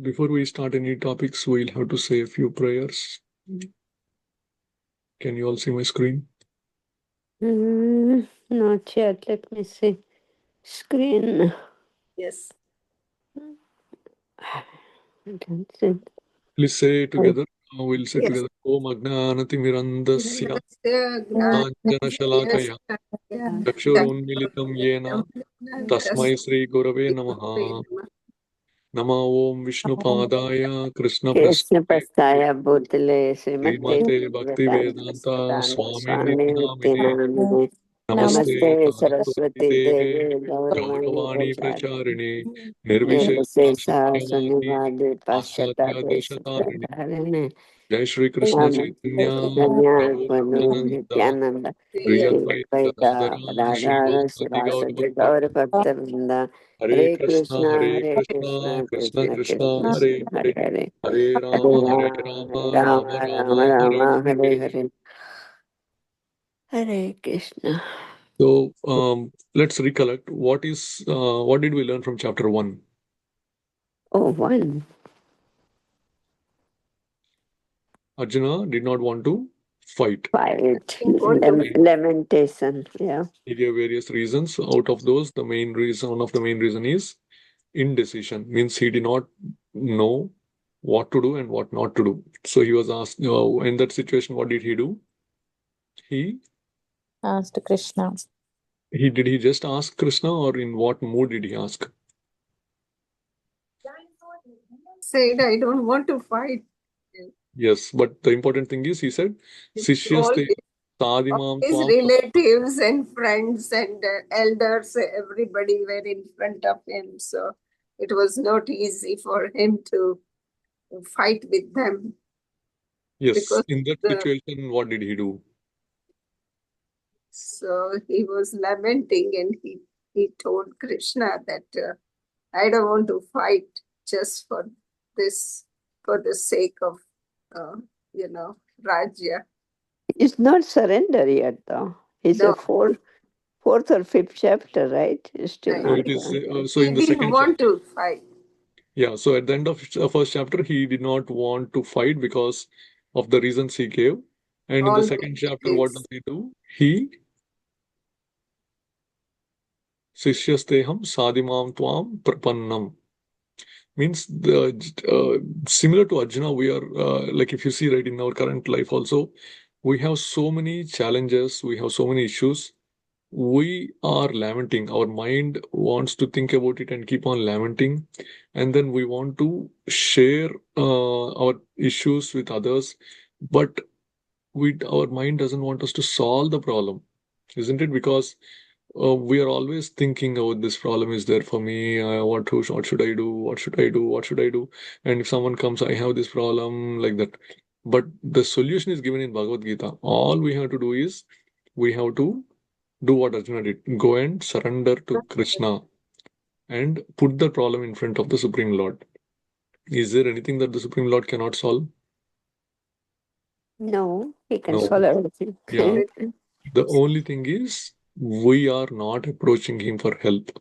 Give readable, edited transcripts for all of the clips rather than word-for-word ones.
Before we start any topics, we'll have to say a few prayers. Can you all see my screen? Not yet. Let me see. Screen. Yes. That's it. Please say together. We'll say Yes. together. Om Agnanatimirandasya Kanchana Shalakaya Chakshurunmilitam Yena Tasmai Sri Gurave Namaha Nama Om Vishnupadaya Krishna Krishna Prasthaya Pastaya Bhutale Srimate Srimate Bhakti Vedanta Vedanta Swami Swami Nityanamine Nityanamane Namaste Namaste Saraswati Saraswati Deve Devi Gauravani Gauravani Pracharine Nirvase Nirvishesha Sahasrani Sunyavadi Vadi Paschata Paschatya Deshatarine Desatarini Jai Shri Krishna Chaitanya Prabhu Nityananda Nityananda Sri Sri Advaita Advaita Gadadara Radhara Srivasadi Srivasadi Gaurabhakta Gaura Bhakta Hare Hare Krishna Krishna, Krishna Krishna Krishna Krishna, Hare Hare Hare Hare, Hare Hare Rama Rama, Rama Rama Rama Hare Rama, Hare Hare. Hare, Hare Krishna. So let's recollect what did we learn from chapter 1? Oh, one. Arjuna did not want to fight. Fight. Lamentation. Yeah. He gave various reasons. Out of those, one of the main reason is indecision. Means he did not know what to do and what not to do. So he was asked, in that situation, what did he do? He asked Krishna. did he just ask Krishna, or in what mood did he ask? Said, I don't want to fight. Yes, but the important thing is he said, All Sishyaste Sadimam his Tvam. relatives and friends and elders, everybody were in front of him. So it was not easy for him to fight with them. Yes, Because in that situation, what did he do? So he was lamenting and he told Krishna that I don't want to fight just for the sake of, Rajya. It's not surrender yet, though. It's No. a fourth or fifth chapter, right? It's still Right. So not it is. surrender. So in the He didn't second want chapter, to fight. yeah. So at the end of first chapter, he did not want to fight because of the reasons he gave. And in the All second the chapter, what does he do? He Sishyasteham Sadimam Tvam Prapannam. Means similar to Arjuna, we are like, if you see right in our current life also, we have so many challenges, we have so many issues. We are lamenting. Our mind wants to think about it and keep on lamenting, and then we want to share our issues with others, but our mind doesn't want us to solve the problem, isn't it? Because we are always thinking, oh, this problem is there for me. What should I do? What should I do? What should I do? And if someone comes, I have this problem, like that. But the solution is given in Bhagavad-gita. All we have to do is we have to do what Arjuna did. Go and surrender to Krishna and put the problem in front of the Supreme Lord. Is there anything that the Supreme Lord cannot solve? No, he can No. solve everything. Yeah. The only thing is we are not approaching him for help.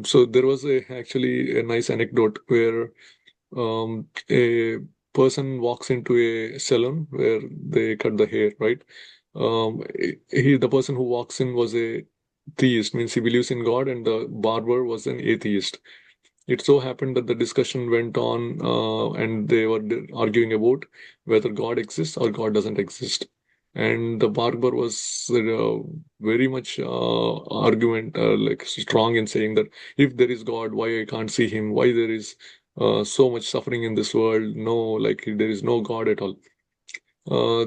So there was actually a nice anecdote where a person walks into a salon where they cut the hair, right? The person who walks in was a theist, means he believes in God, and the barber was an atheist. It so happened that the discussion went on, and they were arguing about whether God exists or God doesn't exist. And the barber was very much argument, like strong in saying that if there is God, why I can't see him? Why there is so much suffering in this world? No, like there is no God at all.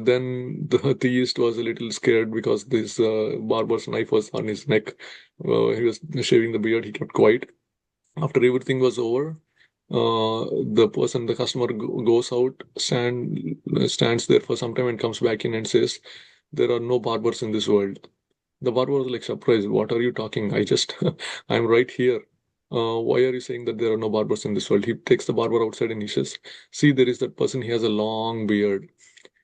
Then the theist was a little scared because this barber's knife was on his neck. He was shaving the beard. He kept quiet. After everything was over, the customer goes out, stands there for some time and comes back in and says, "There are no barbers in this world." The barber was like surprised. What are you talking? I'm right here. Why are you saying that there are no barbers in this world? He takes the barber outside and he says, "See, there is that person. He has a long beard.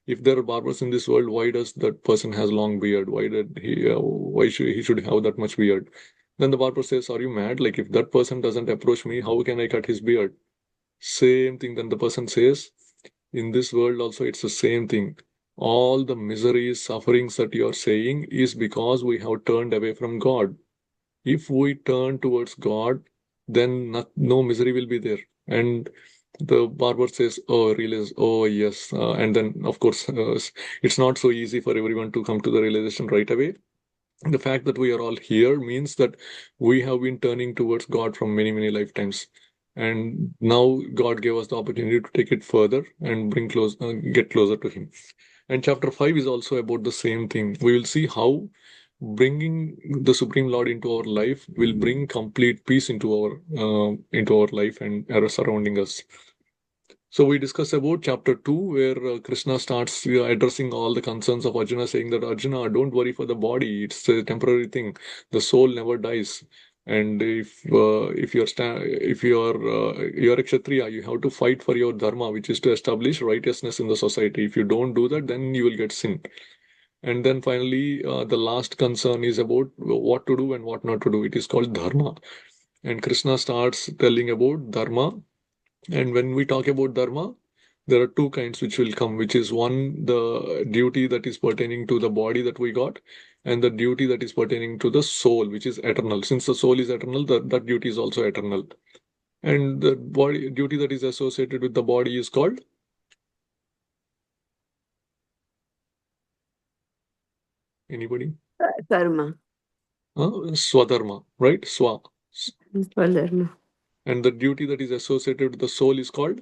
If there are barbers in this world, why does that person has long beard? Why should he should have that much beard?" Then the barber says, "Are you mad? Like, if that person doesn't approach me, how can I cut his beard?" Same thing. Then the person says, "In this world also, it's the same thing. All the miseries, sufferings that you are saying is because we have turned away from God. If we turn towards God, then no misery will be there." And the barber says, "Oh, realize, oh, yes." And then, of course, it's not so easy for everyone to come to the realization right away. The fact that we are all here means that we have been turning towards God from many, many lifetimes. And now God gave us the opportunity to take it further and get closer to Him. And chapter 5 is also about the same thing. We will see how bringing the Supreme Lord into our life will bring complete peace into our life and surrounding us. So we discuss about chapter 2, where Krishna starts addressing all the concerns of Arjuna, saying that, "Arjuna, don't worry for the body; it's a temporary thing. The soul never dies. And if you're a kshatriya, you have to fight for your dharma, which is to establish righteousness in the society. If you don't do that, then you will get sin." And then finally, the last concern is about what to do and what not to do. It is called dharma. And Krishna starts telling about dharma. And when we talk about dharma, there are two kinds which will come, which is one, the duty that is pertaining to the body that we got, and the duty that is pertaining to the soul, which is eternal. Since the soul is eternal, that duty is also eternal. And the body duty that is associated with the body is called anybody? Karma. Swadharma, right? Swadharma. And the duty that is associated with the soul is called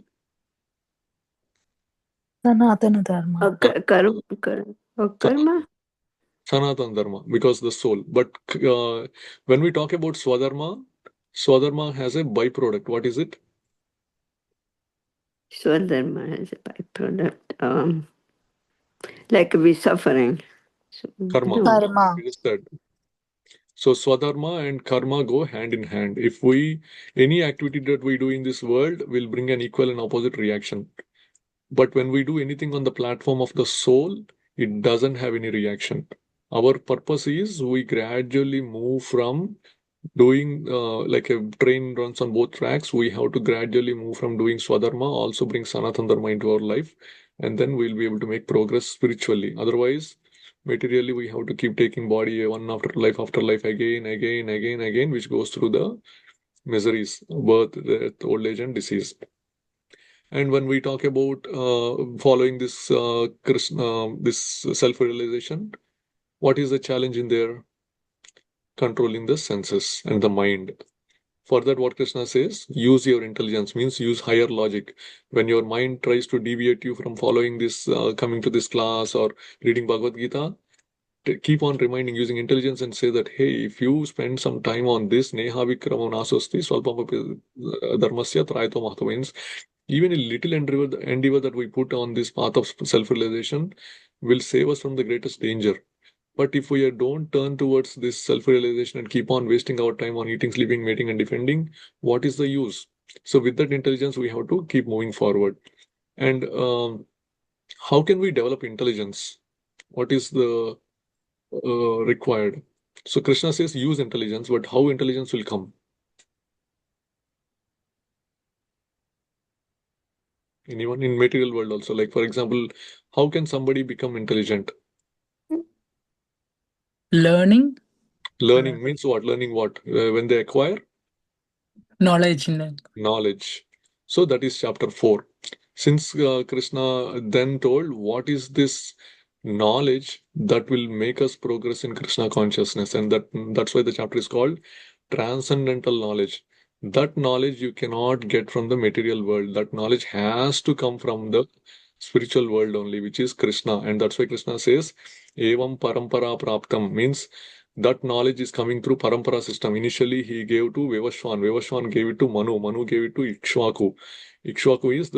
Sanatana Dharma. Karma. Sanatana Dharma, because the soul. But when we talk about Swadharma has a byproduct. What is it? Swadharma has a byproduct. Like we suffering. So, Karma. no. Karma. It is said. So Swadharma and karma go hand in hand. Any activity that we do in this world will bring an equal and opposite reaction. But when we do anything on the platform of the soul, it doesn't have any reaction. Our purpose is we gradually move from doing like a train runs on both tracks. We have to gradually move from doing Swadharma, also bring Sanatana Dharma into our life, and then we'll be able to make progress spiritually. Otherwise, materially, we have to keep taking body one after life, again, which goes through the miseries, birth, death, old age, and disease. And when we talk about following this this self-realization, what is the challenge in there? Controlling the senses and the mind. For that, what Krishna says, use your intelligence, means use higher logic. When your mind tries to deviate you from following this, coming to this class or reading Bhagavad-gita, keep on reminding, using intelligence, and say that, hey, if you spend some time on this, neha vikrama nasasti swalpam dharmasya trayato mahto, means even a little endeavor that we put on this path of self-realization will save us from the greatest danger. But if we don't turn towards this self-realization and keep on wasting our time on eating, sleeping, mating, and defending, what is the use? So with that intelligence, we have to keep moving forward. And how can we develop intelligence? What is the required? So Krishna says use intelligence, but how intelligence will come? Anyone in material world also? Like, for example, how can somebody become intelligent? Learning Learning means what? Learning what? When they acquire knowledge. knowledge. So that is chapter 4. Since Krishna then told what is this knowledge that will make us progress in Krishna consciousness, and that's why the chapter is called transcendental knowledge. That knowledge you cannot get from the material world. That knowledge has to come from the spiritual world only, which is Krishna. And that's why Krishna says, Evam parampara praptam, means that knowledge is coming through parampara system. Initially, he gave to Vivaswan. Vivaswan gave it to Manu. Manu gave it to Ikshvaku. Ikshvaku is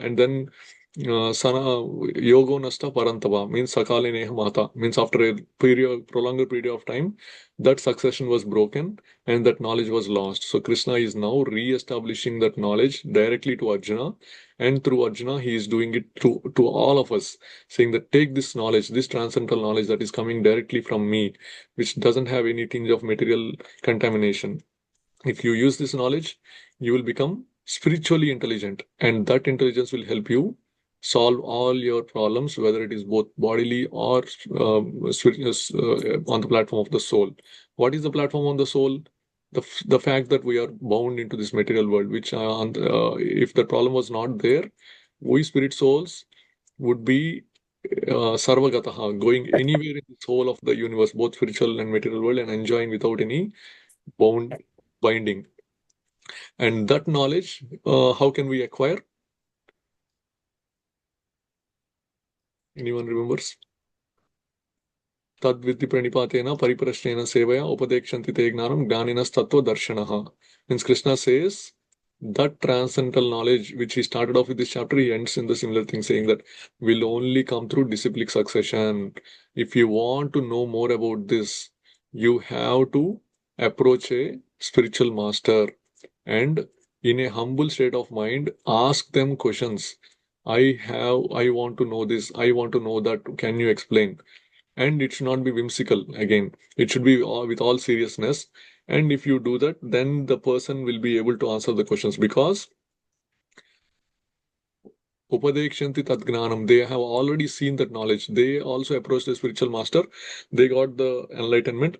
and then Sana yogo nasta parantava means sakale neha mata means after a prolonged period of time, that succession was broken and that knowledge was lost. So Krishna is now re-establishing that knowledge directly to Arjuna, and through Arjuna he is doing it to all of us, saying that take this knowledge, this transcendental knowledge that is coming directly from me, which doesn't have any tinge of material contamination. If you use this knowledge, you will become spiritually intelligent, and that intelligence will help you solve all your problems, whether it is both bodily or on the platform of the soul. What is the platform on the soul? The fact that we are bound into this material world, which if the problem was not there, we spirit souls would be sarvagataha, going anywhere in this whole of the universe, both spiritual and material world, and enjoying without any bound binding. And that knowledge, how can we acquire? Anyone remembers? Tadvidhi pranipatena pariprashnena sevaya upadekshanti te gnanam gnaninas tattva darshanaha. Means Krishna says that transcendental knowledge, which he started off with this chapter, he ends in the similar thing, saying that will only come through disciplic succession. If you want to know more about this, you have to approach a spiritual master and in a humble state of mind, ask them questions. I want to know this, I want to know that, can you explain? And it should not be whimsical again. It should be with all seriousness. And if you do that, then the person will be able to answer the questions because Upadekshanti Tadgnanam, they have already seen that knowledge. They also approached the spiritual master, they got the enlightenment,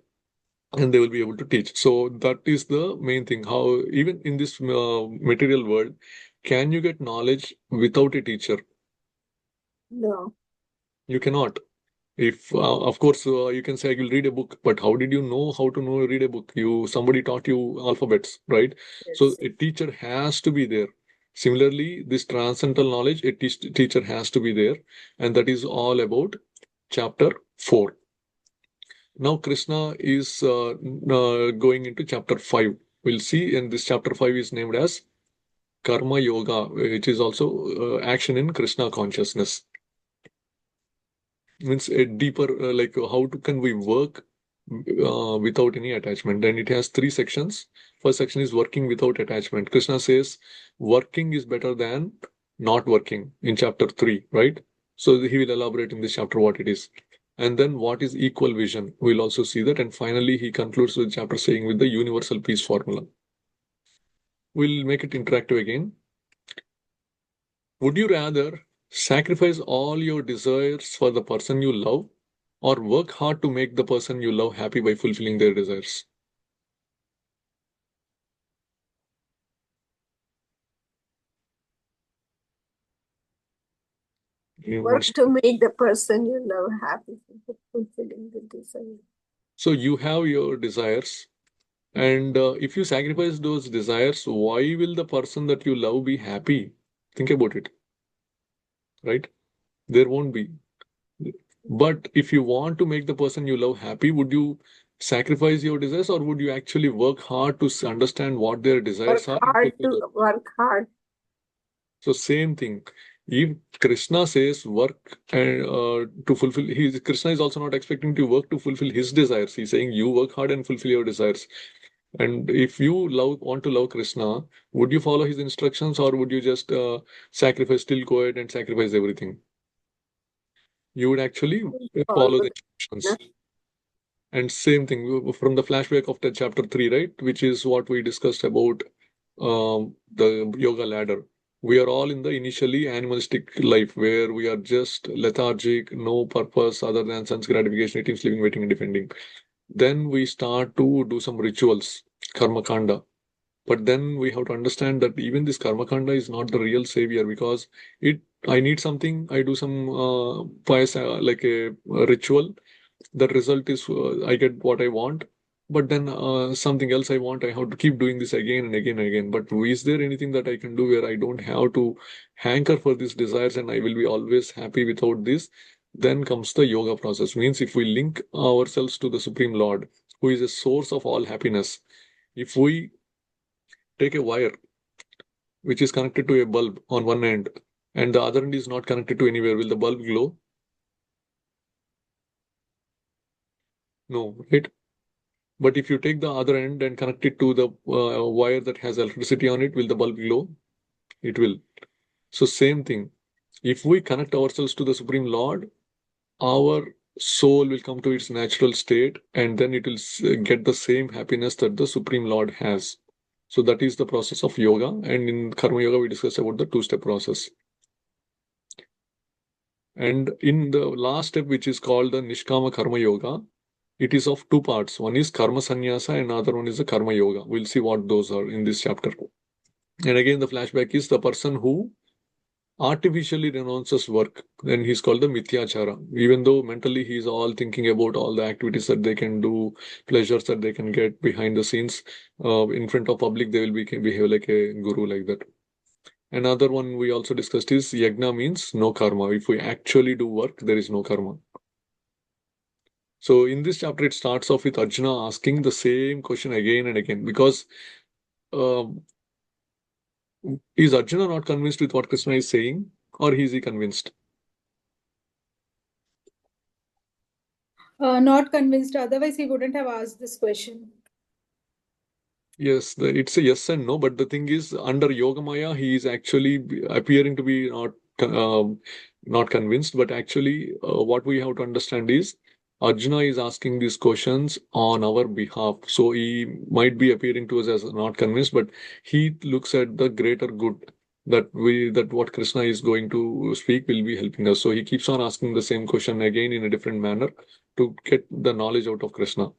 and they will be able to teach. So that is the main thing. How even in this material world, can you get knowledge without a teacher? No. You cannot. If of course you can say I will read a book, but how did you know how to know read a book? Somebody taught you alphabets, right? So Yes. a teacher has to be there. Similarly, this transcendental knowledge, a teacher has to be there, and that is all about chapter 4. Now Krishna is going into chapter 5. We'll see, and this chapter 5 is named as Karma Yoga, which is also action in Krishna consciousness. Means a deeper, can we work without any attachment? And it has 3 sections. First section is working without attachment. Krishna says working is better than not working in chapter 3, right? So he will elaborate in this chapter what it is. And then what is equal vision? We'll also see that. And finally, he concludes with the chapter saying with the universal peace formula. We'll make it interactive again. Would you rather sacrifice all your desires for the person you love or work hard to make the person you love happy by fulfilling their desires? Work to make the person you love happy, fulfilling the desire. So you have your desires, and if you sacrifice those desires, why will the person that you love be happy? Think about it, right? There won't be. But if you want to make the person you love happy, would you sacrifice your desires or would you actually work hard to understand what their desires are and fulfill those? Work hard. So same thing. If Krishna says work and to fulfill, Krishna is also not expecting to work to fulfill his desires. He's saying you work hard and fulfill your desires. And if you want to love Krishna, would you follow his instructions or would you just still go ahead and sacrifice everything? You would actually follow the instructions. And same thing from the flashback of the chapter 3, right? Which is what we discussed about the yoga ladder. We are all in the initially animalistic life where we are just lethargic, no purpose other than sense gratification, eating, sleeping, waiting, and defending. Then we start to do some rituals, karma kanda. But then we have to understand that even this karma kanda is not the real savior because I need something, I do some pious, like a ritual. The result is I get what I want, but then something else I want, I have to keep doing this again and again and again. But is there anything that I can do where I don't have to hanker for these desires and I will be always happy without this? Then comes the yoga process. Means if we link ourselves to the Supreme Lord, who is a source of all happiness, if we take a wire which is connected to a bulb on one end and the other end is not connected to anywhere, will the bulb glow? No, right? But if you take the other end and connect it to the wire that has electricity on it, will the bulb glow? It will. So same thing. If we connect ourselves to the Supreme Lord, our soul will come to its natural state, and then it will get the same happiness that the Supreme Lord has. So that is the process of yoga. And in Karma Yoga, we discussed about the two-step process. And in the last step, which is called the Nishkama Karma Yoga, it is of two parts. One is Karma Sannyasa and another one is the Karma Yoga. We'll see what those are in this chapter. And again, the flashback is the person who artificially renounces work, then he's called the Mithyachara. Even though mentally he's all thinking about all the activities that they can do, pleasures that they can get behind the scenes, in front of public, they will behave like a guru like that. Another one we also discussed is yagna means no karma. If we actually do work, there is no karma. So in this chapter, it starts off with Arjuna asking the same question again and again, because is Arjuna not convinced with what Krishna is saying, or is he convinced? Not convinced, otherwise he wouldn't have asked this question. Yes, it's a yes and no, but the thing is, under Yogamaya, he is actually appearing to be not convinced, but actually, what we have to understand is Arjuna is asking these questions on our behalf. So he might be appearing to us as not convinced, but he looks at the greater good that what Krishna is going to speak will be helping us. So he keeps on asking the same question again in a different manner to get the knowledge out of Krishna.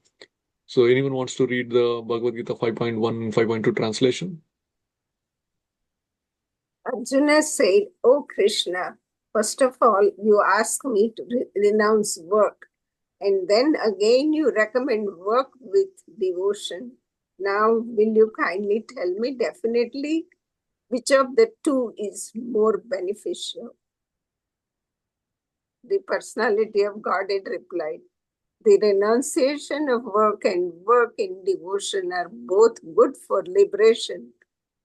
So anyone wants to read the Bhagavad-gita 5.1 and 5.2 translation? Arjuna said, "O Krishna, first of all, you ask me to renounce work, and then again you recommend work with devotion. Now, will you kindly tell me definitely which of the two is more beneficial?" The personality of Godhead replied, "The renunciation of work and work in devotion are both good for liberation,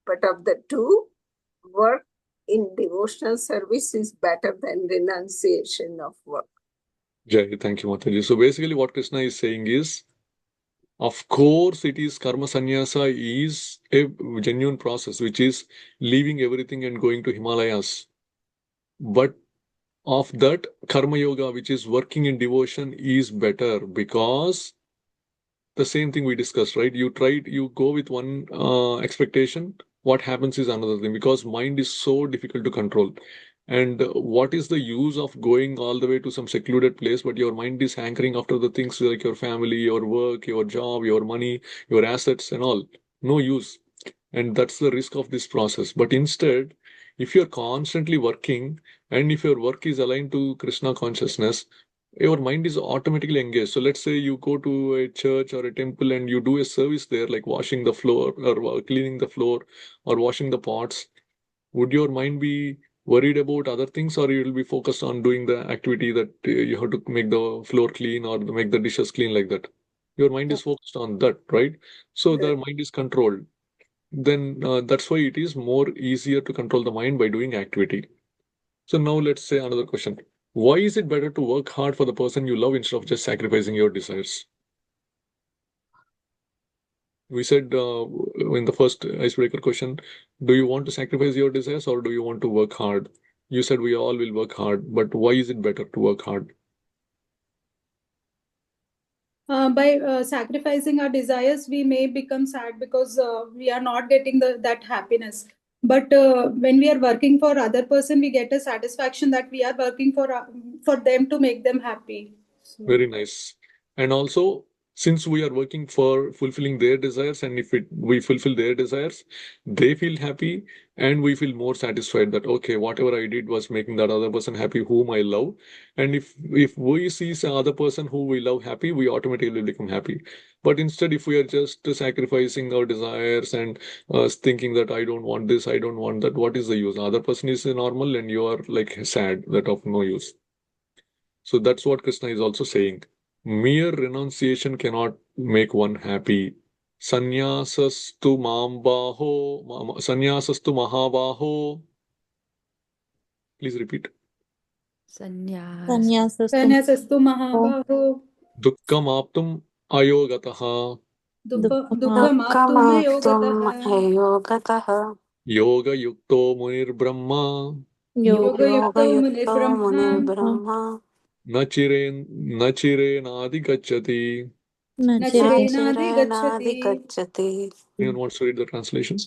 but of the two, work in devotional service is better than renunciation of work." Jai, thank you, Mataji. So basically what Krishna is saying is, of course, it is karma sannyasa is a genuine process, which is leaving everything and going to Himalayas. But of that, karma yoga, which is working in devotion, is better because the same thing we discussed, right? You go with one expectation, what happens is another thing, because mind is so difficult to control. And what is the use of going all the way to some secluded place, but your mind is hankering after the things like your family, your work, your job, your money, your assets, and all? No use. And that's the risk of this process. But instead, if you're constantly working and if your work is aligned to Krishna consciousness, your mind is automatically engaged. So let's say you go to a church or a temple and you do a service there, like washing the floor or cleaning the floor or washing the pots. Would your mind be worried about other things, or you will be focused on doing the activity that you have to make the floor clean or make the dishes clean like that? Your mind is focused on that, right? So the mind is controlled. Then that's why it is more easier to control the mind by doing activity. So now let's say another question. Why is it better to work hard for the person you love instead of just sacrificing your desires? We said in the first icebreaker question, do you want to sacrifice your desires or do you want to work hard? You said we all will work hard, but why is it better to work hard? By sacrificing our desires, we may become sad because we are not getting that happiness. But when we are working for other person, we get a satisfaction that we are working for them to make them happy. So, Very nice. And also, since we are working for fulfilling their desires, and if we fulfill their desires, they feel happy and we feel more satisfied that, okay, whatever I did was making that other person happy whom I love. And if we see some other person who we love happy, we automatically become happy. But instead, if we are just sacrificing our desires and thinking that I don't want this, I don't want that, what is the use? The other person is normal and you are like sad, that of no use. So that's what Krishna is also saying. Mere renunciation cannot make one happy. Sanyasastu mahabaho. Please repeat. Sannyas. Sannyasasthu Sanyasastu mahabaho. Dukkam aptum ayogataha. Dukhamaptumayo Dukkhamaptum gataha. ayogatah. Yoga yukto munir brahma. Yoga Yoga yukto munir yukto munir brahma. brahma. Nachirena gachati. Nachirena Nachirenadi Nachirenadi gachati. gacchati. Anyone wants to read the translation?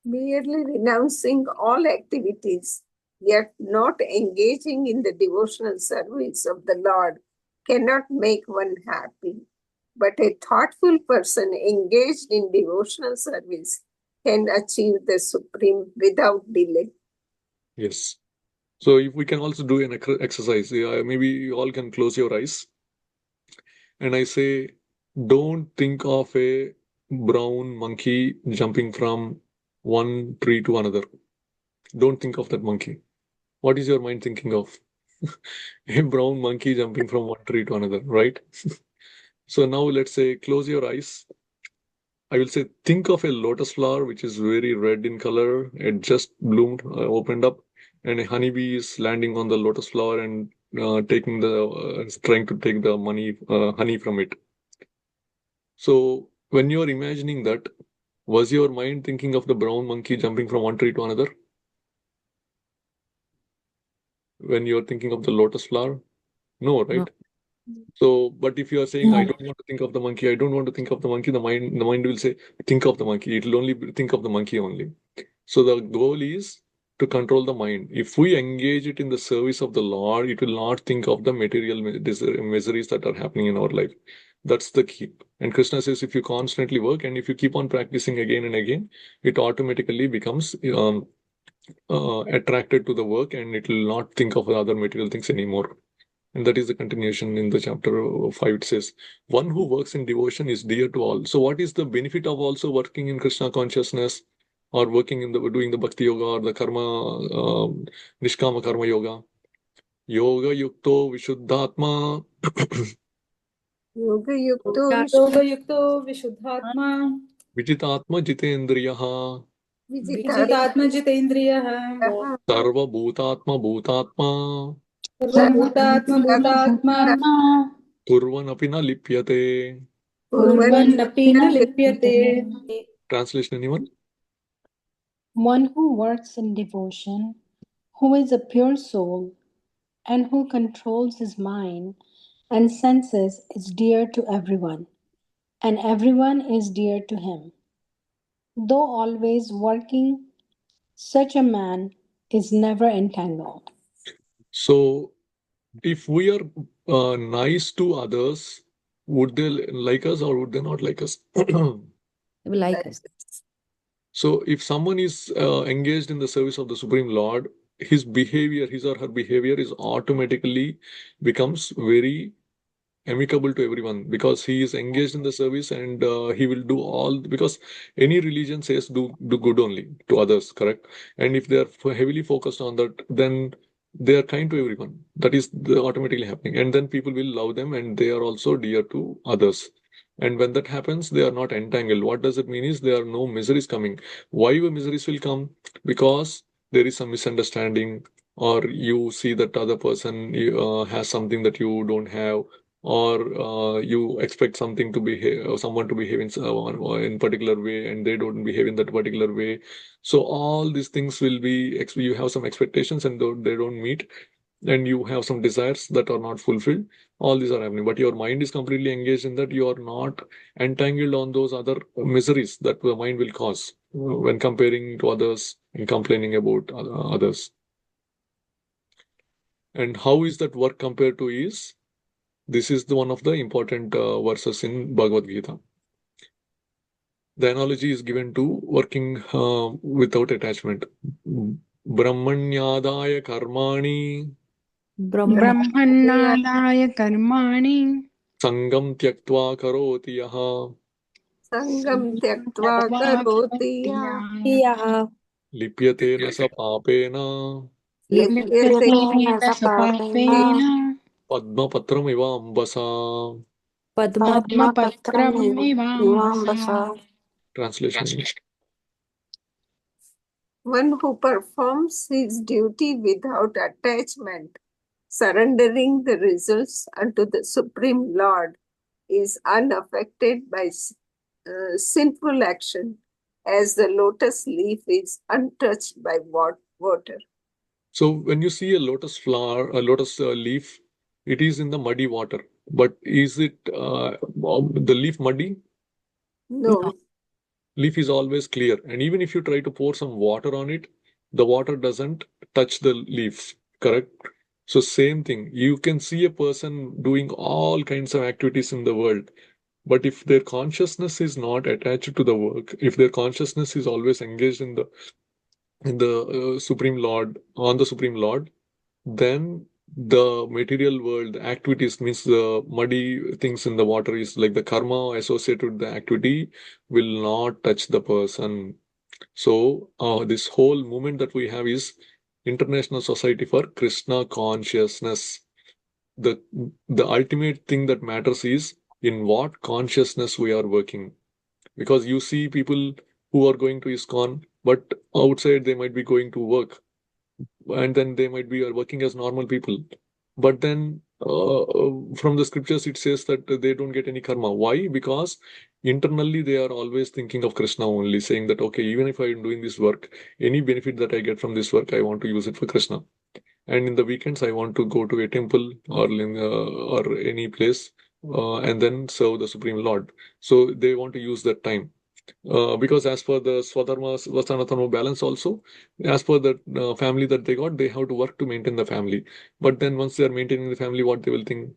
Merely renouncing all activities, yet not engaging in the devotional service of the Lord, cannot make one happy. But a thoughtful person engaged in devotional service can achieve the supreme without delay. Yes. So if we can also do an exercise, maybe you all can close your eyes. And I say, don't think of a brown monkey jumping from one tree to another. Don't think of that monkey. What is your mind thinking of? A brown monkey jumping from one tree to another, right? So now let's say, close your eyes. I will say, think of a lotus flower which is very red in color. It just bloomed, opened up, and a honeybee is landing on the lotus flower and trying to take the honey from it. So when you are imagining that, was your mind thinking of the brown monkey jumping from one tree to another? When you are thinking of the lotus flower? No, right? No. So, but if you are saying, I No. don't want to think of the monkey, I don't want to think of the monkey, the mind will say, think of the monkey. It will only think of the monkey only. So the goal is to control the mind. If we engage it in the service of the Lord, it will not think of the material miseries that are happening in our life. That's the key. And Krishna says, if you constantly work and if you keep on practicing again and again, it automatically becomes attracted to the work and it will not think of the other material things anymore. And that is the continuation in the chapter 5. It says, one who works in devotion is dear to all. So what is the benefit of also working in Krishna consciousness or working in doing the bhakti yoga or the nishkama karma yoga? Yoga yukto vishuddhatma Yoga Yukto Yoga yukto vishuddhatma. vijitatma jitendriyaha Vijitatma Vijitatma jitendriyaha. sarva bhutatma bhutatma Sarvabhutatma bhutatma. kurvanapi na lipyate. Kurvannapi na lipyate. Translation, anyone? One who works in devotion, who is a pure soul, and who controls his mind and senses is dear to everyone, and everyone is dear to him. Though always working, such a man is never entangled. So if we are nice to others, would they like us or would they not like us? They will like us. So if someone is engaged in the service of the Supreme Lord, his or her behavior is automatically becomes very amicable to everyone because he is engaged in the service and he will do all because any religion says do good only to others, correct? And if they are heavily focused on that, then they are kind to everyone. That is automatically happening, and then people will love them and they are also dear to others. And when that happens, they are not entangled. What does it mean is there are no miseries coming. Why the miseries will come? Because there is some misunderstanding, or you see that other person has something that you don't have, or you expect something to behave or someone to behave in particular way and they don't behave in that particular way. So all these things will be you have some expectations and they don't meet, and you have some desires that are not fulfilled. All these are happening, but your mind is completely engaged in that. You are not entangled on those other miseries that the mind will cause when comparing to others and complaining about others. And how is that work compared to is this is one of the important verses in Bhagavad-gita. The analogy is given to working without attachment. Brahmanyadaya karmani Brahma. ब्रह्मण्णादाय कर्माणि sangam tyaktva karoti yaha Sangam Tyaktva त्यक्त्वा Karoti करोति Yah यः lipyate na sa papena Lipyate लिप्यतेन स पापेन padmapatram iva ambasa. Padma patram पद्मपत्रमिवाम्भसा. ivambasa. Translation. One who performs his duty without attachment, surrendering the results unto the Supreme Lord, is unaffected by sinful action, as the lotus leaf is untouched by water. So when you see a lotus flower, a lotus leaf, it is in the muddy water. But is it the leaf muddy? No, Leaf is always clear. And even if you try to pour some water on it, the water doesn't touch the leaf, correct? So same thing. You can see a person doing all kinds of activities in the world, but if their consciousness is not attached to the work, if their consciousness is always engaged in the Supreme Lord, on the Supreme Lord, then the material world, the activities means the muddy things in the water is like the karma associated with the activity will not touch the person. So this whole movement that we have is International Society for Krishna Consciousness. The the ultimate thing that matters is in what consciousness we are working. Because you see people who are going to ISKCON, but outside they might be going to work and then they might be working as normal people. But then from the scriptures, it says that they don't get any karma. Why? Because internally they are always thinking of Krishna only, saying that, okay, even if I'm doing this work, any benefit that I get from this work, I want to use it for Krishna. And in the weekends, I want to go to a temple or any place and then serve the Supreme Lord. So they want to use that time. Because as per the Swadharma, Vastanatharma balance also, as per the family that they got, they have to work to maintain the family. But then once they are maintaining the family, what they will think,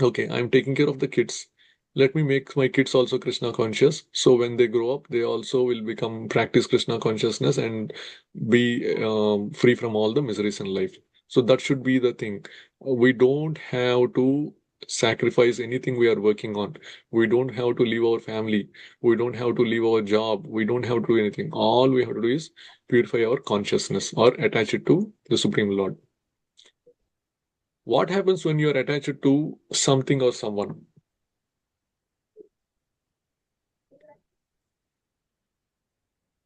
okay, I'm taking care of the kids. Let me make my kids also Krishna conscious. So when they grow up, they also will become practice Krishna consciousness and be free from all the miseries in life. So that should be the thing. We don't have to sacrifice anything we are working on. We don't have to leave our family. We don't have to leave our job. We don't have to do anything. All we have to do is purify our consciousness or attach it to the Supreme Lord. What happens when you are attached to something or someone?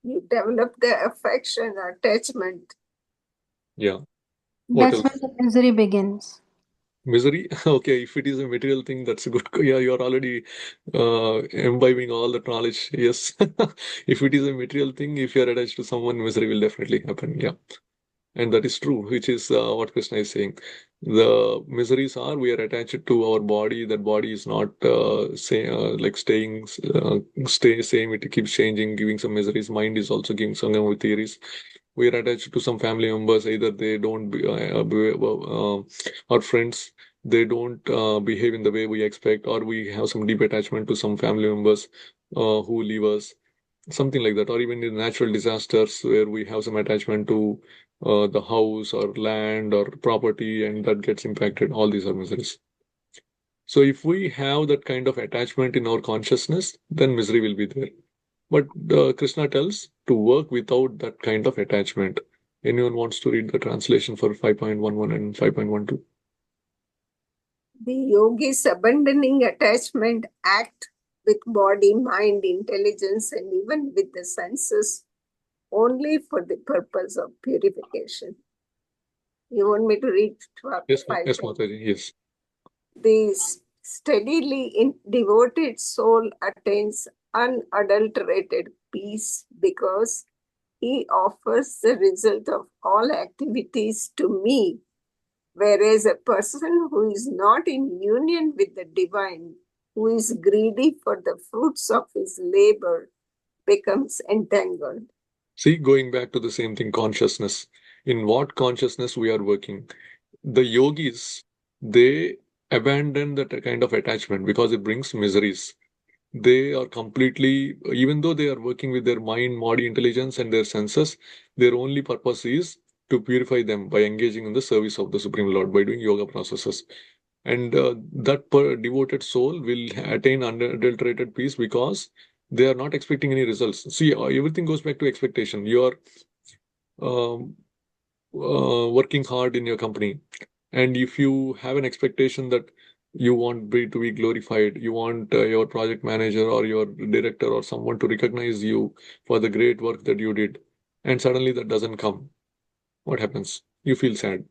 you develop the affection, attachment. Yeah. What That's when else? the misery begins. Misery? Okay, if it is a material thing, that's a good. Yeah, you're already imbibing all the knowledge. Yes. If it is a material thing, if you're attached to someone, misery will definitely happen. Yeah. And that is true, which is what Krishna is saying. The miseries are we are attached to our body. That body is not like stay same. It keeps changing, giving some miseries. Mind is also giving some theories. We are attached to some family members. Either they don't or friends. They don't behave in the way we expect, or we have some deep attachment to some family members who leave us, something like that, or even in natural disasters where we have some attachment to the house or land or property and that gets impacted. All these are miseries. So if we have that kind of attachment in our consciousness, then misery will be there. But Krishna tells to work without that kind of attachment. Anyone wants to read the translation for 5.11 and 5.12? The yogis abandoning attachment act with body, mind, intelligence, and even with the senses only for the purpose of purification. You want me to read Yes, 5? yes, Mataji, yes. The steadily devoted soul attains unadulterated peace because he offers the result of all activities to me, whereas a person who is not in union with the divine, who is greedy for the fruits of his labor, becomes entangled. See, going back to the same thing, consciousness. In what consciousness we are working? The yogis, they abandon that kind of attachment because it brings miseries. They are completely, even though they are working with their mind, body, intelligence, and their senses, their only purpose is to purify them by engaging in the service of the Supreme Lord, by doing yoga processes. And that devoted soul will attain unadulterated peace because they are not expecting any results. See, everything goes back to expectation. You are um, working hard in your company, and if you have an expectation that you want to be glorified, you want your project manager or your director or someone to recognize you for the great work that you did, and suddenly that doesn't come. What happens? You feel sad.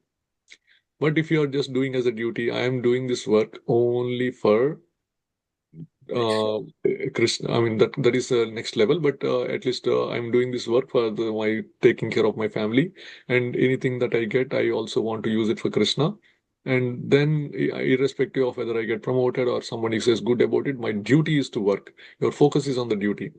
But if you are just doing as a duty, I am doing this work only for uh, Krishna. I mean that is the next level. But at least I'm doing this work for my taking care of my family, and anything that I get, I also want to use it for Krishna. And then, irrespective of whether I get promoted or somebody says good about it, my duty is to work. Your focus is on the duty.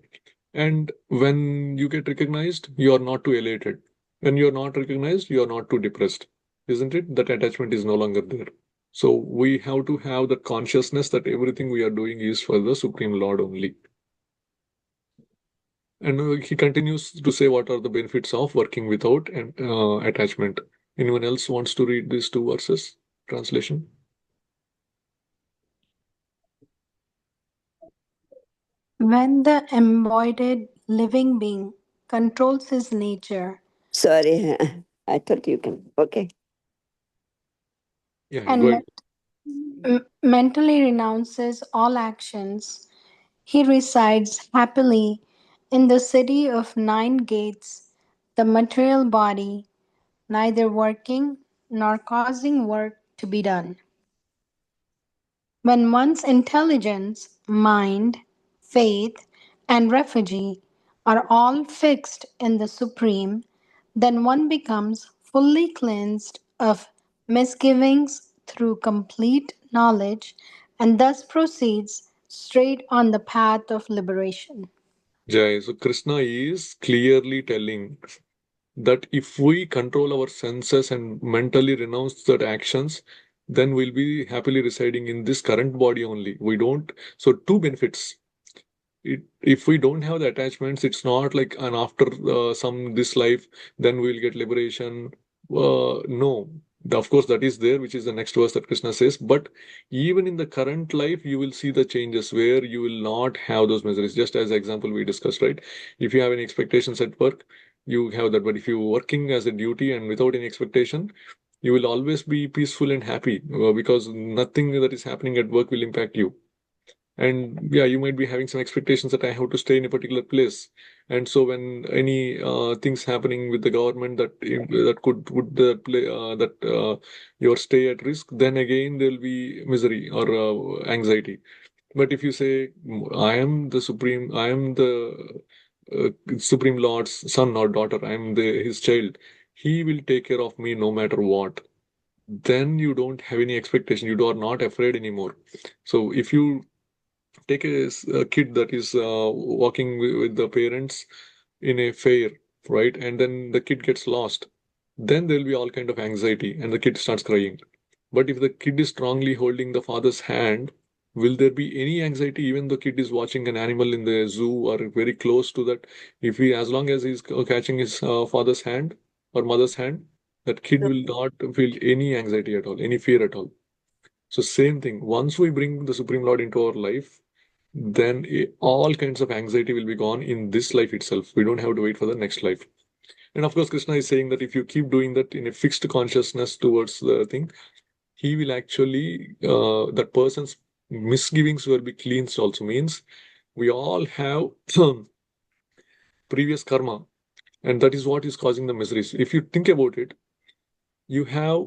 And when you get recognized, you are not too elated. When you are not recognized, you are not too depressed. Isn't it? That attachment is no longer there. So we have to have the consciousness that everything we are doing is for the Supreme Lord only. And he continues to say what are the benefits of working without an attachment. Anyone else wants to read these two verses? Translation. When the embodied living being controls his nature Sorry, I thought you can. Okay. Yeah, and go ahead. mentally renounces all actions, he resides happily in the city of nine gates, the material body, neither working nor causing work to be done. When one's intelligence, mind, faith, and refuge are all fixed in the Supreme, then one becomes fully cleansed of misgivings through complete knowledge and thus proceeds straight on the path of liberation. Jai. So Krishna is clearly telling that if we control our senses and mentally renounce that actions, then we'll be happily residing in this current body only. We don't. So two benefits. If we don't have the attachments, it's not like an after some this life, then we'll get liberation. No. Of course, that is there, which is the next verse that Krishna says. But even in the current life, you will see the changes where you will not have those miseries. Just as example we discussed, right? If you have any expectations at work, you have that. But if you're working as a duty and without any expectation, you will always be peaceful and happy because nothing that is happening at work will impact you. And yeah, you might be having some expectations that I have to stay in a particular place. And so when any things happening with the government that could put your stay at risk, then again there'll be misery or anxiety. But if you say, I am the supreme, I am the Supreme Lord's son or daughter, I am his child, he will take care of me no matter what. Then you don't have any expectation. You are not afraid anymore. So if you take a kid that is walking with the parents in a fair, right? And then the kid gets lost. Then there'll be all kind of anxiety and the kid starts crying. But if the kid is strongly holding the father's hand, will there be any anxiety even the kid is watching an animal in the zoo or very close to that? If he, as long as he's catching his father's hand or mother's hand, that kid will not feel any anxiety at all, any fear at all. So same thing. Once we bring the Supreme Lord into our life, then all kinds of anxiety will be gone in this life itself. We don't have to wait for the next life. And of course, Krishna is saying that if you keep doing that in a fixed consciousness towards the thing, he will actually, that person's misgivings will be cleansed also. Means we all have previous karma, and that is what is causing the miseries. If you think about it, you have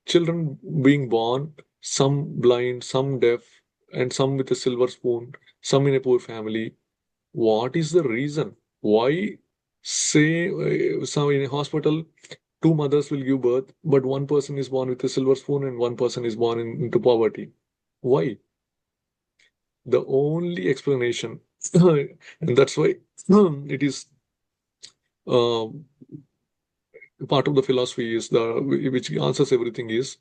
children being born, some blind, some deaf, and some with a silver spoon, some in a poor family. What is the reason? Why, say, some in a hospital, two mothers will give birth, but one person is born with a silver spoon and one person is born into poverty? Why? The only explanation, and that's why it is uh, part of the philosophy is which answers everything is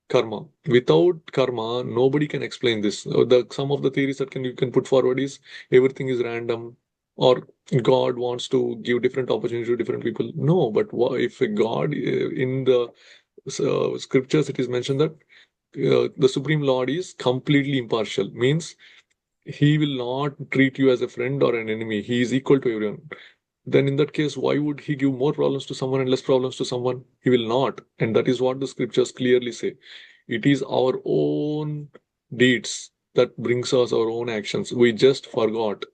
karma. Without karma, nobody can explain this. The some of the theories that you can put forward is everything is random, or God wants to give different opportunities to different people. No, but if a God in the scriptures it is mentioned that the Supreme Lord is completely impartial. Means he will not treat you as a friend or an enemy. He is equal to everyone. Then in that case, why would he give more problems to someone and less problems to someone? He will not. And that is what the scriptures clearly say. It is our own deeds that brings us our own actions. We just forgot.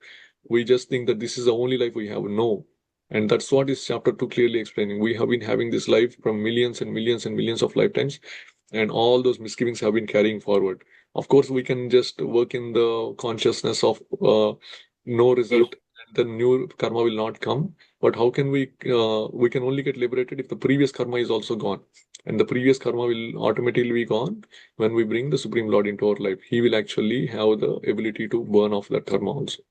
We just think that this is the only life we have. No. And that's what is chapter 2 clearly explaining. We have been having this life from millions and millions and millions of lifetimes, and all those misgivings have been carrying forward. Of course, we can just work in the consciousness of no result, and the new karma will not come. But how can we can only get liberated if the previous karma is also gone. And the previous karma will automatically be gone when we bring the Supreme Lord into our life. He will actually have the ability to burn off that karma also.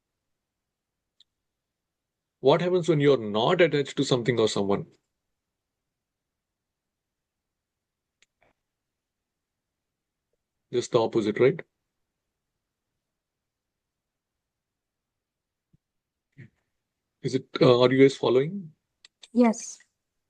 What happens when you're not attached to something or someone? Just the opposite, right? Are you guys following? Yes.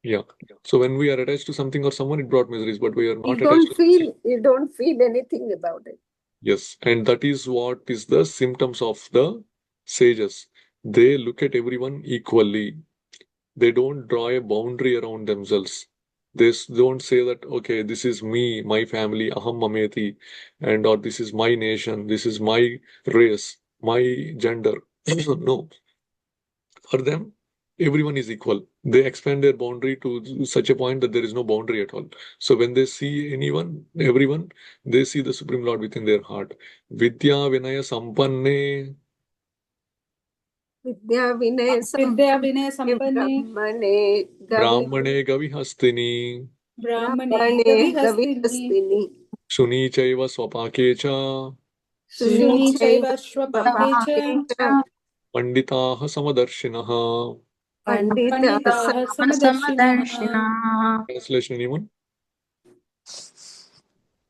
Yeah. So when we are attached to something or someone, it brought miseries, but we are not You attached to. don't feel anything about it. Yes, and that is what is the symptoms of the sages. They look at everyone equally. They don't draw a boundary around themselves. They don't say that, okay, this is me, my family, aham mameti, and or this is my nation, this is my race, my gender. No, for them, everyone is equal. They expand their boundary to such a point that there is no boundary at all. So when they see everyone, they see the Supreme Lord within their heart. Vidya Vinaya Sampanne Vidya Vinaya Vidya Vinaya Sampane Sampanne Brahmane Brahmane Gavihastini Brahmane Brahmane Gavihastini Gavihastini Shuni Chaiva Swapake Cha Shuni Shuni Chaiva Chaiva Shvapake Cha Svapake Panditaha Samadarshinaha. Pandita Panditaha Samadarshinaha. Samadarshina. Translation, anyone?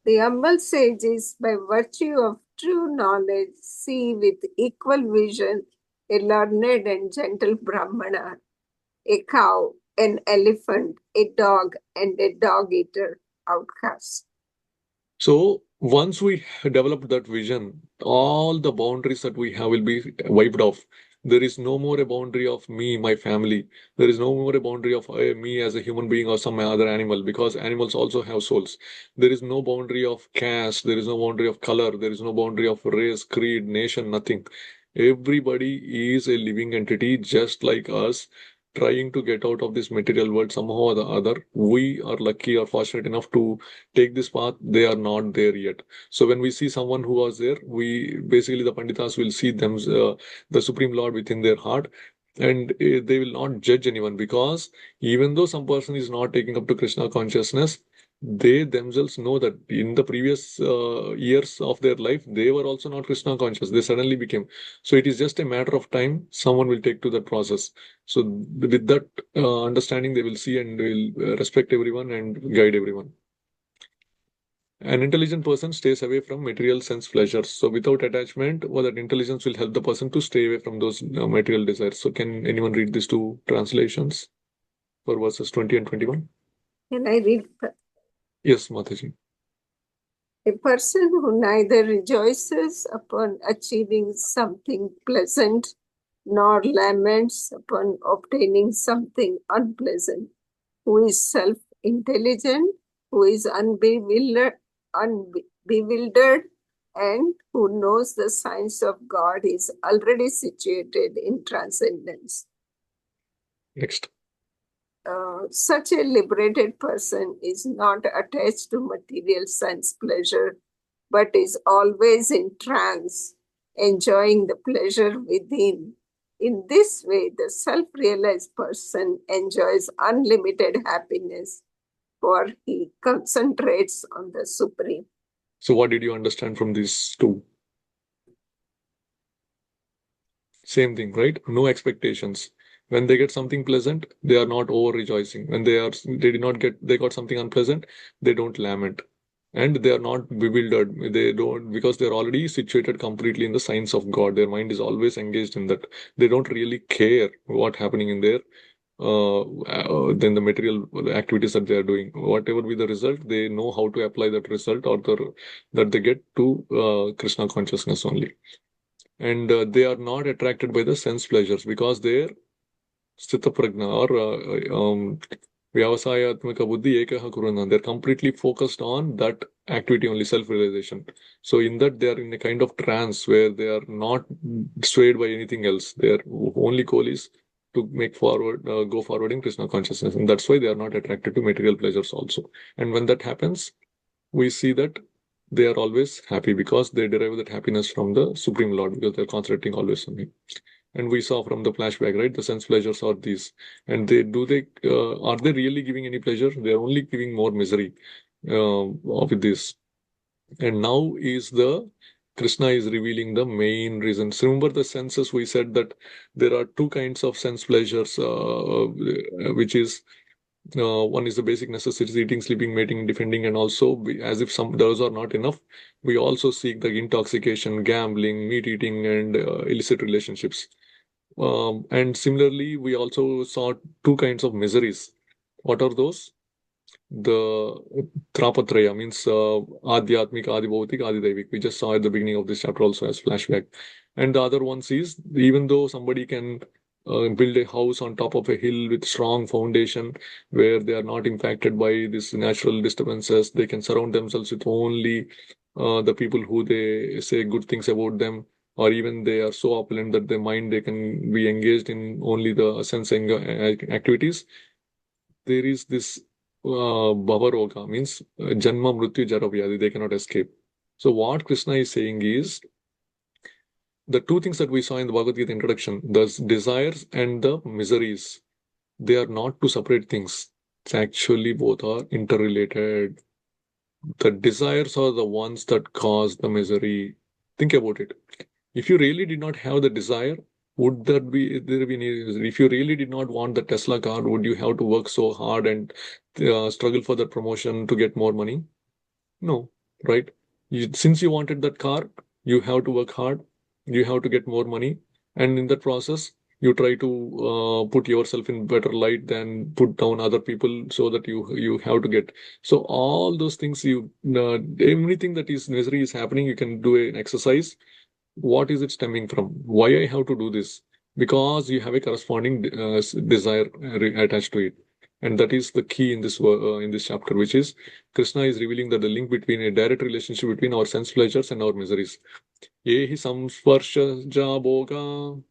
The humble sages, by virtue of true knowledge, see with equal vision a learned and gentle Brahmana, a cow, an elephant, a dog, and a dog eater outcast. So once we develop that vision, all the boundaries that we have will be wiped off. There is no more a boundary of me, my family. There is no more a boundary of me as a human being or some other animal, because animals also have souls. There is no boundary of caste. There is no boundary of color. There is no boundary of race, creed, nation, nothing. Everybody is a living entity just like us, trying to get out of this material world somehow or the other. We are lucky or fortunate enough to take this path. They are not there yet. So when we see someone who was there, we basically, the Panditas will see them, the Supreme Lord within their heart, and they will not judge anyone, because even though some person is not taking up to Krishna consciousness, they themselves know that in the previous years of their life, they were also not Krishna conscious. They suddenly became. So it is just a matter of time. Someone will take to that process. So with that understanding, they will see and will respect everyone and guide everyone. An intelligent person stays away from material sense pleasures. So without attachment, well, that intelligence will help the person to stay away from those material desires. So can anyone read these two translations for verses 20 and 21? Can I read? Yes, Mataji. A person who neither rejoices upon achieving something pleasant nor laments upon obtaining something unpleasant, who is self-intelligent, who is unbewildered, and who knows the signs of God, is already situated in transcendence. Next. Such a liberated person is not attached to material sense pleasure, but is always in trance, enjoying the pleasure within. In this way, the self-realized person enjoys unlimited happiness, for he concentrates on the Supreme. So what did you understand from these two? Same thing, right? No expectations. When they get something pleasant, they are not over rejoicing. When they got something unpleasant, they don't lament. And they are not bewildered. They don't, because they're already situated completely in the science of God. Their mind is always engaged in that. They don't really care what's happening in there. Then the material activities that they are doing, whatever be the result, they know how to apply that result or that they get to Krishna consciousness only. And they are not attracted by the sense pleasures, because their sthita prajna or vyavasayatmaka buddhi ekaha kuruna, they're completely focused on that activity only, self-realization. So in that, they are in a kind of trance where they are not swayed by anything else. Their only goal is to go forward in Krishna consciousness. And that's why they are not attracted to material pleasures also. And when that happens, we see that they are always happy because they derive that happiness from the Supreme Lord, because they're concentrating always on Him. And we saw from the flashback, right? The sense pleasures are these. And are they really giving any pleasure? They're only giving more misery with this. And now Krishna is revealing the main reasons. Remember the senses, we said that there are two kinds of sense pleasures, which is one is the basic necessities, eating, sleeping, mating, defending, and also as if those are not enough, we also seek the intoxication, gambling, meat eating, and illicit relationships. And similarly, we also saw two kinds of miseries. What are those? The Trapatraya means Adhyatmik, Adibhautik, Adidaivik. We just saw at the beginning of this chapter also as flashback. And the other ones is, even though somebody can build a house on top of a hill with strong foundation where they are not impacted by these natural disturbances, they can surround themselves with only the people who they say good things about them, or even they are so opulent that their mind they can be engaged in only the sensing activities. There is this Bhavaroga, means Janma, Mrityu, Jara, Vyadhi, they cannot escape. So what Krishna is saying is, the two things that we saw in the Bhagavad-gita introduction, the desires and the miseries, they are not two separate things. It's actually both are interrelated. The desires are the ones that cause the misery. Think about it. If you really did not have the desire, would there be any? If you really did not want the Tesla car, would you have to work so hard and struggle for that promotion to get more money? No, right? Since you wanted that car, you have to work hard, you have to get more money, and in that process, you try to put yourself in better light than put down other people so that you have to get. So all those things, everything that is misery is happening, you can do an exercise. What is it stemming from? Why I have to do this? Because you have a corresponding desire attached to it. And that is the key in this chapter, which is Krishna is revealing that the link between a direct relationship between our sense pleasures and our miseries. Yehi samsparshaja bhoga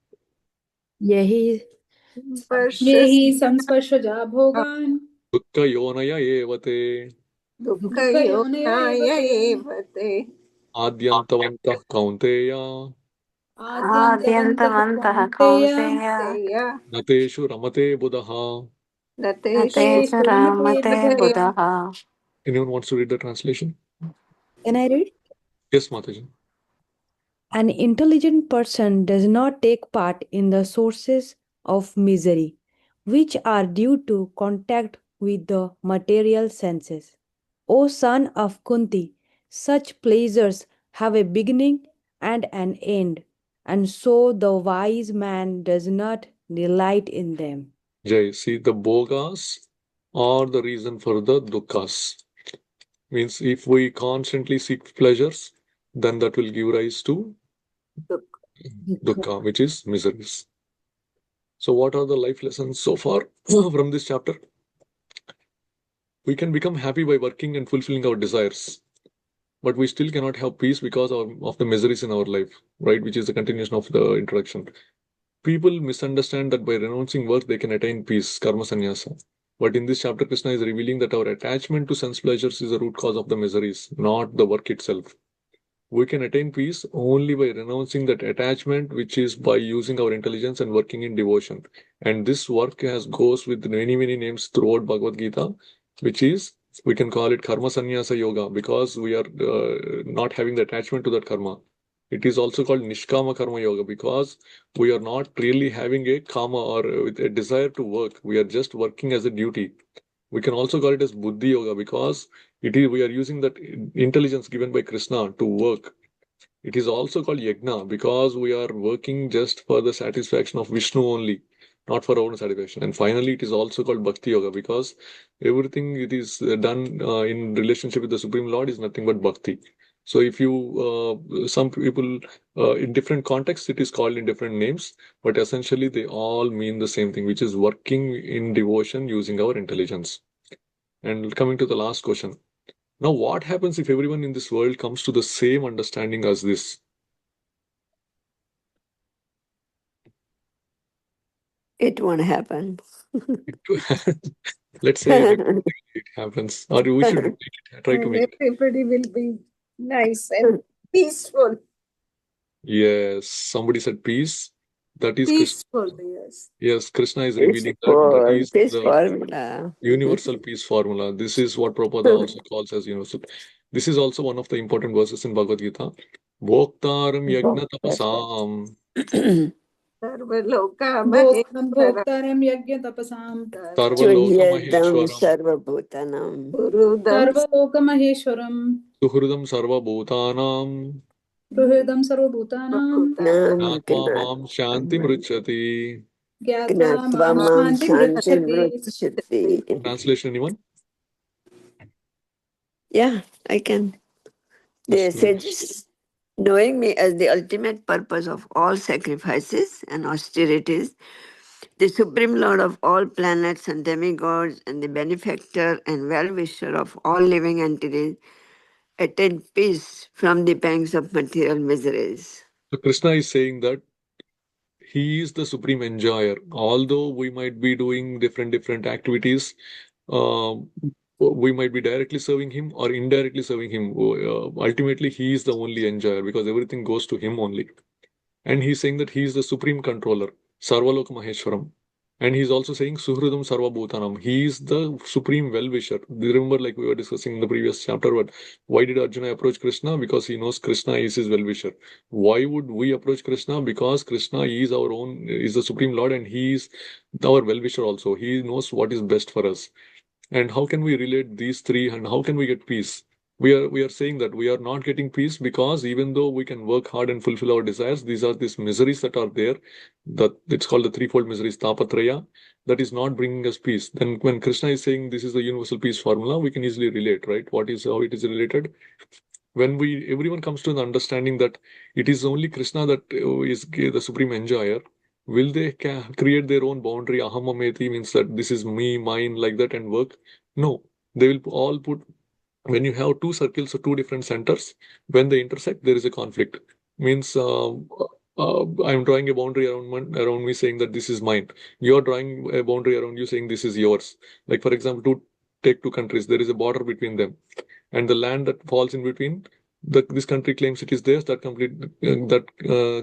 Yehi ये Sparshas हि संस्पर्शजा भोगान् dukkha yonaya evate दुःखयोनय दुःखयोगाय एव ते एव ते adyantavantah kaunteya आद्यन्तवन्तः Adyantavantah कौन्तेय Kaunteya तेय nateshu ramate buddha. न तेषु Natesu तेषु रमते Ramate बुधः बुधया Buddha. Anyone wants to read the translation? Can I read? Yes, Mataji. An intelligent person does not take part in the sources of misery, which are due to contact with the material senses. O son of Kunti, such pleasures have a beginning and an end, and so the wise man does not delight in them. Jai, see, the bhogas are the reason for the dukkha's. Means if we constantly seek pleasures, then that will give rise to dukkha, which is miseries. So what are the life lessons so far from this chapter? We can become happy by working and fulfilling our desires, but we still cannot have peace because of the miseries in our life, right? Which is the continuation of the introduction. People misunderstand that by renouncing work they can attain peace, karma sannyasa. But in this chapter, Krishna is revealing that our attachment to sense pleasures is the root cause of the miseries, not the work itself. We can attain peace only by renouncing that attachment, which is by using our intelligence and working in devotion. And this work goes with many, many names throughout Bhagavad-gita, which is, we can call it karma sannyasa yoga, because we are not having the attachment to that karma. It is also called nishkama karma yoga, because we are not really having a kama or a desire to work. We are just working as a duty. We can also call it as buddhi yoga, because we are using that intelligence given by Krishna to work. It is also called yajna, because we are working just for the satisfaction of Vishnu only, not for our own satisfaction. And finally, it is also called bhakti yoga, because everything it is done in relationship with the Supreme Lord is nothing but bhakti. So if some people in different contexts, it is called in different names, but essentially they all mean the same thing, which is working in devotion using our intelligence. And coming to the last question. Now, what happens if everyone in this world comes to the same understanding as this? It won't happen. Let's say hypothetically it happens, or we should try to And make it. everybody will be nice and peaceful. Yes, somebody said peace. That is Krishna. Peaceful, yes. Yes, Krishna is It's revealing that for is this the formula. universal peace formula. This is what Prabhupada also calls as universal. This is also one of the important verses in Bhagavad-gita. Bhoktaram yajna tapasam Sarvaloka Maheshwara Bhoktaram yajna tapasam. sarvaloka Chunyadam maheshwaram sarvabhutanam. Gurudam Sarvaloka maheshwaram. suhridam sarvabhutanam Ruhedam sarvabhutanam. Sarvabhutanam Nam jnatva mam shanti mruchati. Gyatva Gnatva mam mam shantim shanti pृच्छति. vrutshati. Translation, anyone? Yeah, I can. They Just said, knowing me as the ultimate purpose of all sacrifices and austerities, the Supreme Lord of all planets and demigods, and the benefactor and well-wisher of all living entities, attain peace from the pangs of material miseries. so Krishna is saying that he is the supreme enjoyer. Although we might be doing different activities, we might be directly serving him or indirectly serving him. Ultimately, he is the only enjoyer because everything goes to him only. And he's saying that he is the supreme controller, Sarvaloka Maheshwaram. And he's also saying Suhridam Sarva Bhutanam. He is the supreme well-wisher. Remember, like we were discussing in the previous chapter, but why did Arjuna approach Krishna? Because he knows Krishna is his well-wisher. Why would we approach Krishna? Because Krishna is our own, is the supreme Lord, and he is our well-wisher also. He knows what is best for us. And how can we relate these three, and how can we get peace? We are saying that we are not getting peace because even though we can work hard and fulfill our desires, these are these miseries that are there. That it's called the threefold miseries, tapatraya, that is not bringing us peace. Then when Krishna is saying this is the universal peace formula, we can easily relate, right? What is how it is related? When everyone comes to the understanding that it is only Krishna that is the supreme enjoyer, will they create their own boundary? Ahamameti means that this is me, mine, like that, and work. No, they will all put. When you have two circles or two different centers, when they intersect, there is a conflict. Means I'm drawing a boundary around me, saying that this is mine. You're drawing a boundary around you, saying this is yours. Like for example, take two countries, there is a border between them, and the land that falls in between, this country claims it is theirs, that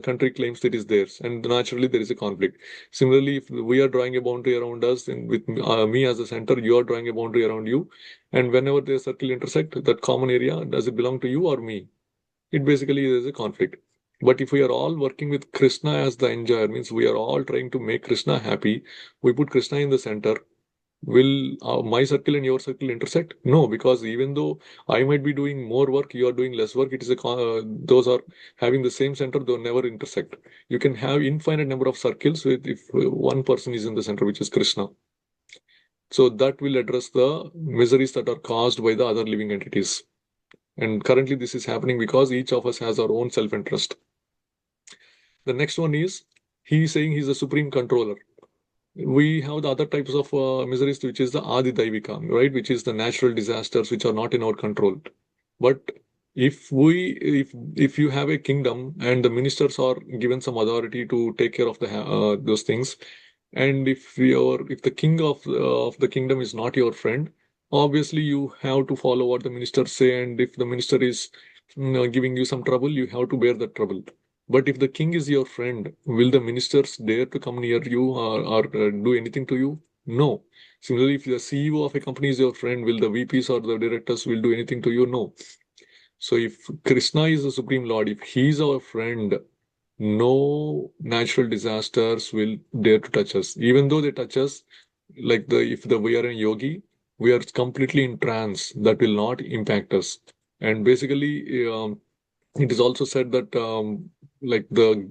country claims it is theirs, and naturally there is a conflict. Similarly, if we are drawing a boundary around us, and with me as a center, you are drawing a boundary around you, and whenever the circle intersect, that common area, does it belong to you or me? It basically is a conflict. But if we are all working with Krishna as the enjoyer, means we are all trying to make Krishna happy, we put Krishna in the center. Will my circle and your circle intersect? No, because even though I might be doing more work, you are doing less work. It is those are having the same center, they'll never intersect. You can have infinite number of circles with if one person is in the center, which is Krishna. So that will address the miseries that are caused by the other living entities. And currently, this is happening because each of us has our own self-interest. The next one is he is saying he's the supreme controller. We have the other types of miseries, which is the Adi Daivika, right? Which is the natural disasters which are not in our control. But if you have a kingdom and the ministers are given some authority to take care of those things, and if the king of the kingdom is not your friend, obviously you have to follow what the ministers say, and if the minister is giving you some trouble, you have to bear that trouble. But if the king is your friend, will the ministers dare to come near you or do anything to you? No. Similarly, if the CEO of a company is your friend, will the VPs or the directors will do anything to you? No. So if Krishna is the Supreme Lord, if he is our friend, no natural disasters will dare to touch us. Even though they touch us, like if we are a yogi, we are completely in trance. That will not impact us. And basically, it is also said that like the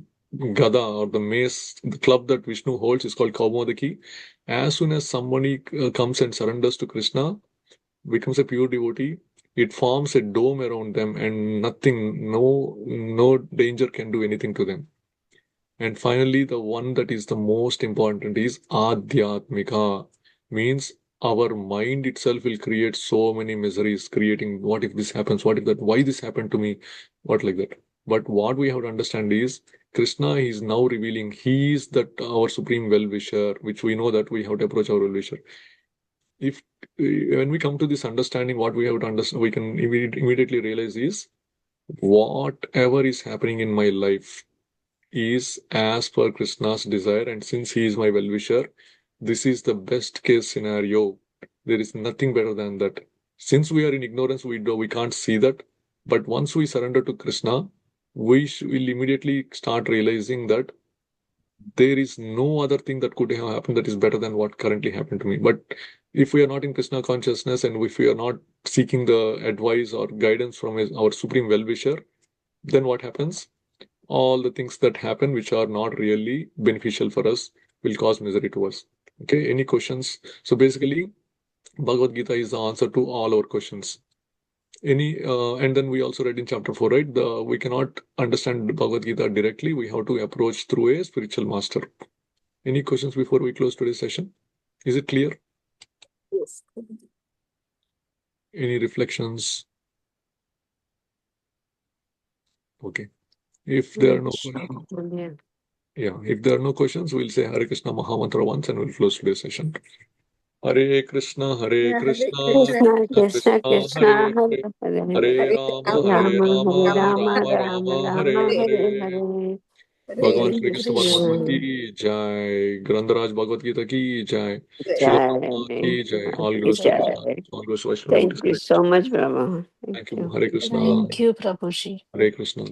gada or the mace, the club that Vishnu holds is called Kaumodaki. As soon as somebody comes and surrenders to Krishna, becomes a pure devotee, it forms a dome around them, and no danger can do anything to them. And finally, the one that is the most important is Adhyatmika, means our mind itself will create so many miseries, creating what if this happens, what if that, why this happened to me, what like that. But what we have to understand is Krishna is now revealing he is that our supreme well-wisher, which we know that we have to approach our well-wisher. If when we come to this understanding, what we have to understand, we can immediately realize is whatever is happening in my life is as per Krishna's desire, and since he is my well-wisher, this is the best case scenario. There is nothing better than that. Since we are in ignorance, we can't see that. But once we surrender to Krishna, we will immediately start realizing that there is no other thing that could have happened that is better than what currently happened to me. But if we are not in Krishna consciousness and if we are not seeking the advice or guidance from our supreme well-wisher, then what happens? All the things that happen which are not really beneficial for us will cause misery to us. Okay, any questions? So basically, Bhagavad Gita is the answer to all our questions. And then we also read in chapter 4, right? We cannot understand Bhagavad Gita directly. We have to approach through a spiritual master. Any questions before we close today's session? Is it clear? Yes. Any reflections? Okay. If there are no questions, if there are no questions, we'll say Hare Krishna Mahamantra once and we'll close today's session. Hare Krishna, Hare Hare Krishna, Krishna, Krishna Krishna, Krishna, Krishna, Hare Hare Hare, Hare, Hare Rama, Rama, Hare Rama, Rama, Hare Rama, Rama, Rama Rama Rama, Rama, Hare Hare Hare Hare. Hare. भगवान Hare Shri Krishna परमात्मा की जय, ग्रंथराज भगवत गीता की जय, श्रील प्रभुपाद की जय, all glories to Krishna, Jai. all glories to Vaishnava Thank devotees. you so much, Brahma. Thank Thank you. you. Hare Krishna, Thank you, Prabhuji. Hare Krishna.